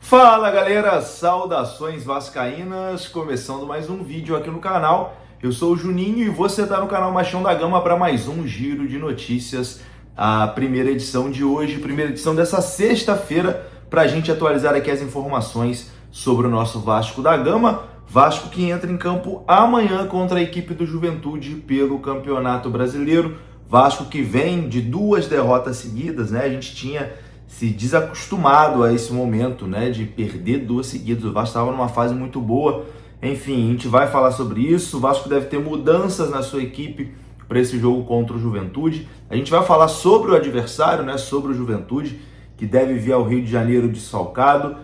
Fala galera, saudações vascaínas, começando mais um vídeo aqui no canal. Eu sou o Juninho e você está no canal Machão da Gama para mais um giro de notícias. A primeira edição de hoje, primeira edição dessa sexta-feira, para a gente atualizar aqui as informações sobre o nosso Vasco da Gama. Vasco que entra em campo amanhã contra a equipe do Juventude pelo Campeonato Brasileiro. Vasco que vem de 2 derrotas seguidas, né? A gente tinha se desacostumado a esse momento, né, de perder 2 seguidas. O Vasco estava numa fase muito boa. Enfim, a gente vai falar sobre isso. O Vasco deve ter mudanças na sua equipe para esse jogo contra o Juventude. A gente vai falar sobre o adversário, né, sobre o Juventude, que deve vir ao Rio de Janeiro desfalcado.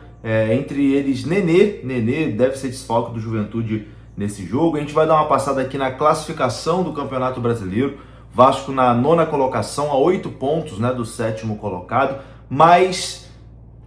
Entre eles, Nenê deve ser desfalque do Juventude nesse jogo. A gente vai dar uma passada aqui na classificação do Campeonato Brasileiro. Vasco na 9ª colocação, a 8 pontos, né, do 7º colocado. Mas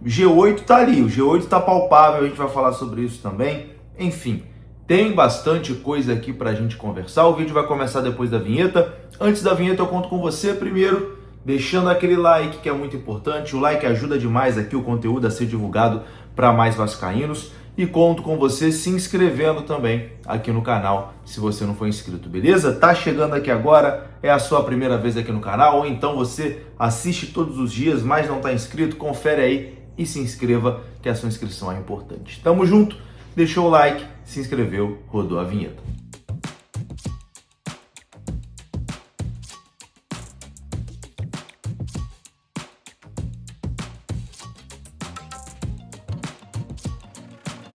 G8 tá ali, o G8 tá palpável, a gente vai falar sobre isso também. Enfim, tem bastante coisa aqui pra gente conversar. O vídeo vai começar depois da vinheta. Antes da vinheta eu conto com você primeiro, deixando aquele like que é muito importante. O like ajuda demais aqui o conteúdo a ser divulgado para mais vascaínos. E conto com você se inscrevendo também aqui no canal, se você não for inscrito, beleza? Tá chegando aqui agora, é a sua primeira vez aqui no canal, ou então você assiste todos os dias, mas não tá inscrito, confere aí e se inscreva, que a sua inscrição é importante. Tamo junto, deixou o like, se inscreveu, rodou a vinheta.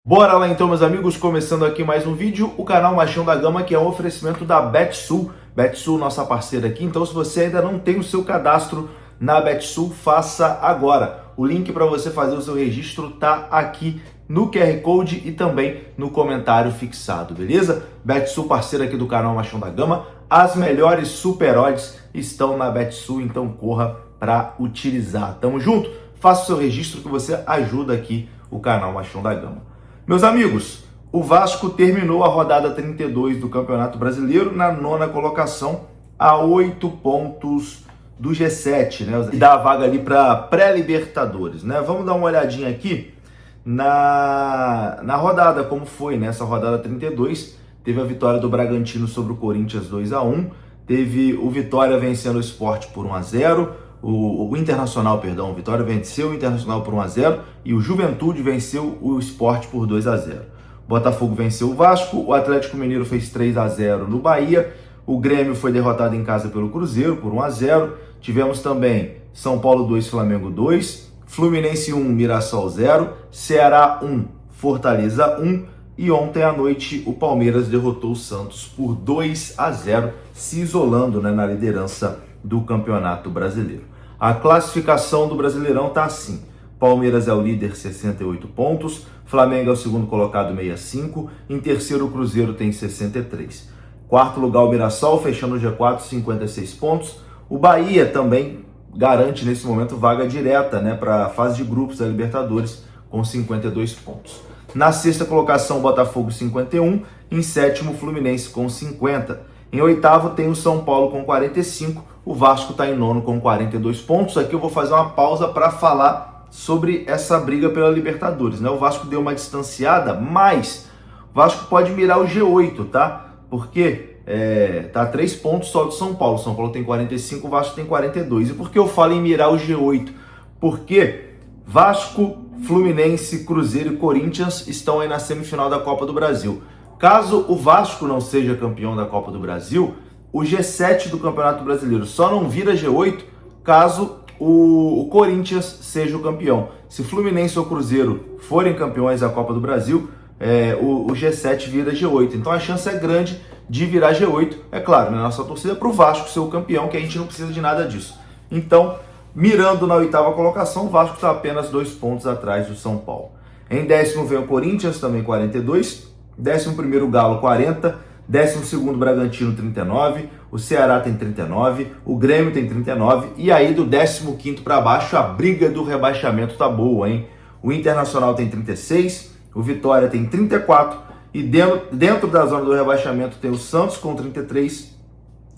Bora lá então, meus amigos, começando aqui mais um vídeo, o canal Machão da Gama, que é um oferecimento da BetSul. BetSul, nossa parceira aqui, então se você ainda não tem o seu cadastro na BetSul, faça agora. O link para você fazer o seu registro tá aqui no QR Code e também no comentário fixado, beleza? BetSul, parceira aqui do canal Machão da Gama, as melhores super odds estão na BetSul, então corra para utilizar. Tamo junto? Faça o seu registro que você ajuda aqui o canal Machão da Gama. Meus amigos, o Vasco terminou a rodada 32 do Campeonato Brasileiro na 9ª colocação, a 8 pontos do G7, né? E dá a vaga ali para pré-Libertadores, né? Vamos dar uma olhadinha aqui na rodada, como foi nessa rodada 32. Teve a vitória do Bragantino sobre o Corinthians 2-1, teve o Vitória vencendo o Sport por 1-0, o Internacional, perdão, o Vitória venceu o Internacional por 1-0 e o Juventude venceu o Sport por 2-0. Botafogo venceu o Vasco, o Atlético Mineiro fez 3-0 no Bahia, o Grêmio foi derrotado em casa pelo Cruzeiro por 1-0. Tivemos também São Paulo 2, Flamengo 2, Fluminense 1, Mirassol 0, Ceará 1, Fortaleza 1 e ontem à noite o Palmeiras derrotou o Santos por 2-0, se isolando, né, na liderança do Campeonato Brasileiro. A classificação do Brasileirão tá assim: Palmeiras é o líder, 68 pontos, Flamengo é o segundo colocado, 65, em terceiro o Cruzeiro tem 63. Quarto lugar o Mirassol, fechando o G4, 56 pontos. O Bahia também garante nesse momento vaga direta, né, para a fase de grupos da Libertadores com 52 pontos. Na sexta colocação o Botafogo 51, em sétimo o Fluminense com 50. Em oitavo tem o São Paulo com 45, o Vasco está em nono com 42 pontos. Aqui eu vou fazer uma pausa para falar sobre essa briga pela Libertadores, né? O Vasco deu uma distanciada, mas o Vasco pode mirar o G8, tá? Porque tá 3 pontos só do São Paulo. O São Paulo tem 45, o Vasco tem 42. E por que eu falo em mirar o G8? Porque Vasco, Fluminense, Cruzeiro e Corinthians estão aí na semifinal da Copa do Brasil. Caso o Vasco não seja campeão da Copa do Brasil, o G7 do Campeonato Brasileiro só não vira G8 caso o Corinthians seja o campeão. Se Fluminense ou Cruzeiro forem campeões da Copa do Brasil, o G7 vira G8. Então a chance é grande de virar G8. É claro, né? Nossa torcida é para o Vasco ser o campeão, que a gente não precisa de nada disso. Então, mirando na 8ª colocação, o Vasco está apenas 2 pontos atrás do São Paulo. Em décimo vem o Corinthians, também 42. 11º Galo, 40, 12º Bragantino, 39, o Ceará tem 39, o Grêmio tem 39, e aí do 15º para baixo a briga do rebaixamento tá boa, hein? O Internacional tem 36, o Vitória tem 34, e dentro da zona do rebaixamento tem o Santos com 33,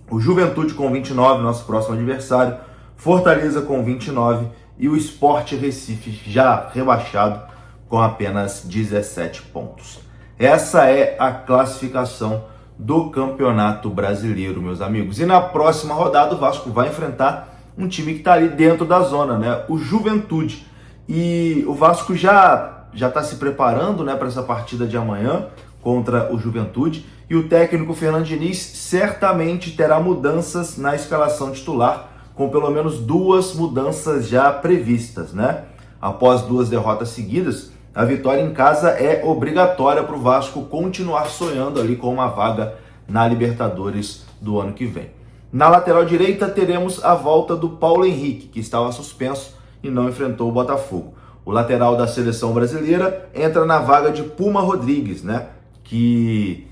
o Juventude com 29, nosso próximo adversário, Fortaleza com 29 e o Sport Recife, já rebaixado, com apenas 17 pontos. Essa é a classificação do Campeonato Brasileiro, meus amigos. E na próxima rodada o Vasco vai enfrentar um time que está ali dentro da zona, né? O Juventude. E o Vasco já está se preparando, né, para essa partida de amanhã contra o Juventude. E o técnico Fernando Diniz certamente terá mudanças na escalação titular, com pelo menos 2 mudanças já previstas, né? Após 2 derrotas seguidas, a vitória em casa é obrigatória para o Vasco continuar sonhando ali com uma vaga na Libertadores do ano que vem. Na lateral direita teremos a volta do Paulo Henrique, que estava suspenso e não enfrentou o Botafogo. O lateral da seleção brasileira entra na vaga de Puma Rodrigues, né? Que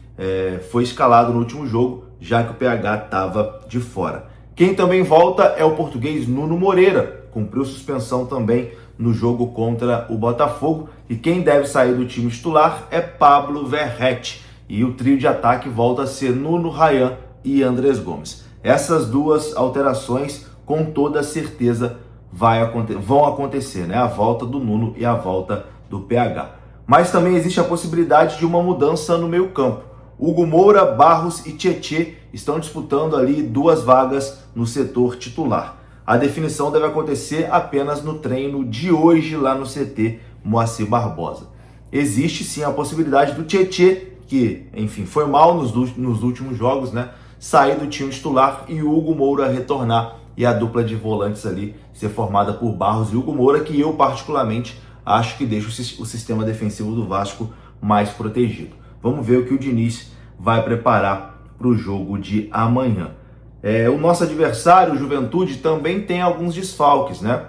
foi escalado no último jogo, já que o PH estava de fora. Quem também volta é o português Nuno Moreira, cumpriu suspensão também no jogo contra o Botafogo. E quem deve sair do time titular é Pablo Verratti. E o trio de ataque volta a ser Nuno, Ryan e Andrés Gomes. Essas 2 alterações, com toda certeza, vão acontecer, né? A volta do Nuno e a volta do PH. Mas também existe a possibilidade de uma mudança no meio-campo. Hugo Moura, Barros e Tietê estão disputando ali 2 vagas no setor titular. A definição deve acontecer apenas no treino de hoje lá no CT Moacir Barbosa. Existe sim a possibilidade do Tietê, que, enfim, foi mal nos últimos jogos, né, sair do time titular e o Hugo Moura retornar e a dupla de volantes ali ser formada por Barros e Hugo Moura, que eu particularmente acho que deixa o sistema defensivo do Vasco mais protegido. Vamos ver o que o Diniz vai preparar para o jogo de amanhã. O nosso adversário, o Juventude, também tem alguns desfalques, né?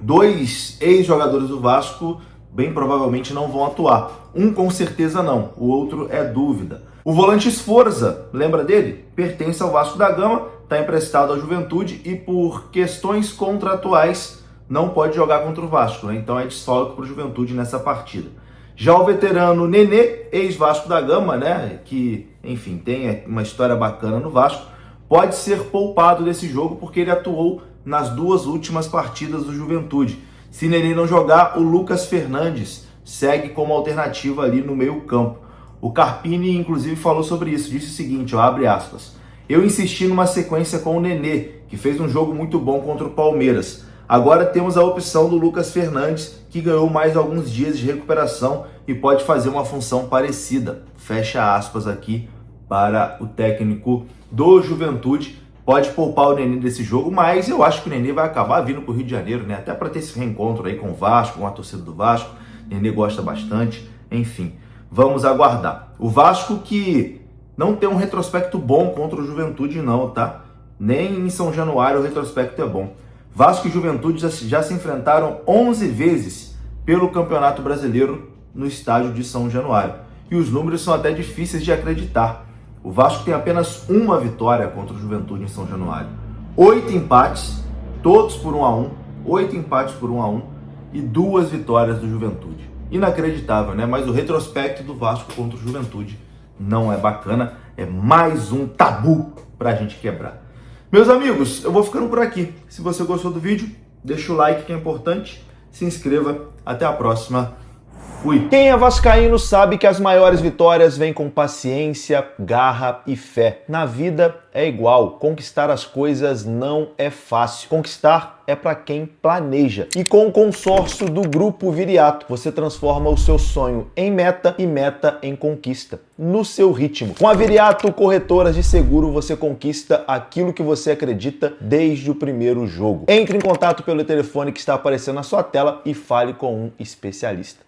2 ex-jogadores do Vasco bem provavelmente não vão atuar. Um com certeza não, o outro é dúvida. O volante Sforza, lembra dele? Pertence ao Vasco da Gama, está emprestado à Juventude e por questões contratuais não pode jogar contra o Vasco, né? Então é desfalque para o Juventude nessa partida. Já o veterano Nenê, ex-Vasco da Gama, né, que, enfim, tem uma história bacana no Vasco, pode ser poupado desse jogo porque ele atuou nas 2 últimas partidas do Juventude. Se Nenê não jogar, o Lucas Fernandes segue como alternativa ali no meio-campo. O Carpini, inclusive, falou sobre isso, disse o seguinte, ó, abre aspas: eu insisti numa sequência com o Nenê, que fez um jogo muito bom contra o Palmeiras. Agora temos a opção do Lucas Fernandes, que ganhou mais alguns dias de recuperação e pode fazer uma função parecida. Fecha aspas aqui para o técnico do Juventude. Pode poupar o Nenê desse jogo, mas eu acho que o Nenê vai acabar vindo para o Rio de Janeiro, né? Até para ter esse reencontro aí com o Vasco, com a torcida do Vasco. O Nenê gosta bastante, enfim. Vamos aguardar. O Vasco que não tem um retrospecto bom contra o Juventude não, tá? Nem em São Januário o retrospecto é bom. Vasco e Juventude já se enfrentaram 11 vezes pelo Campeonato Brasileiro no estádio de São Januário. E os números são até difíceis de acreditar. O Vasco tem apenas 1 vitória contra o Juventude em São Januário. 8 empates, todos por 1-1. 8 empates por 1-1 e 2 vitórias do Juventude. Inacreditável, né? Mas o retrospecto do Vasco contra o Juventude não é bacana. É mais um tabu pra gente quebrar. Meus amigos, eu vou ficando por aqui. Se você gostou do vídeo, deixa o like que é importante. Se inscreva. Até a próxima. Fui. Quem é vascaíno sabe que as maiores vitórias vêm com paciência, garra e fé. Na vida é igual. Conquistar as coisas não é fácil. Conquistar é para quem planeja. E com o consórcio do Grupo Viriato, você transforma o seu sonho em meta e meta em conquista, no seu ritmo. Com a Viriato Corretoras de Seguro, você conquista aquilo que você acredita desde o primeiro jogo. Entre em contato pelo telefone que está aparecendo na sua tela e fale com um especialista.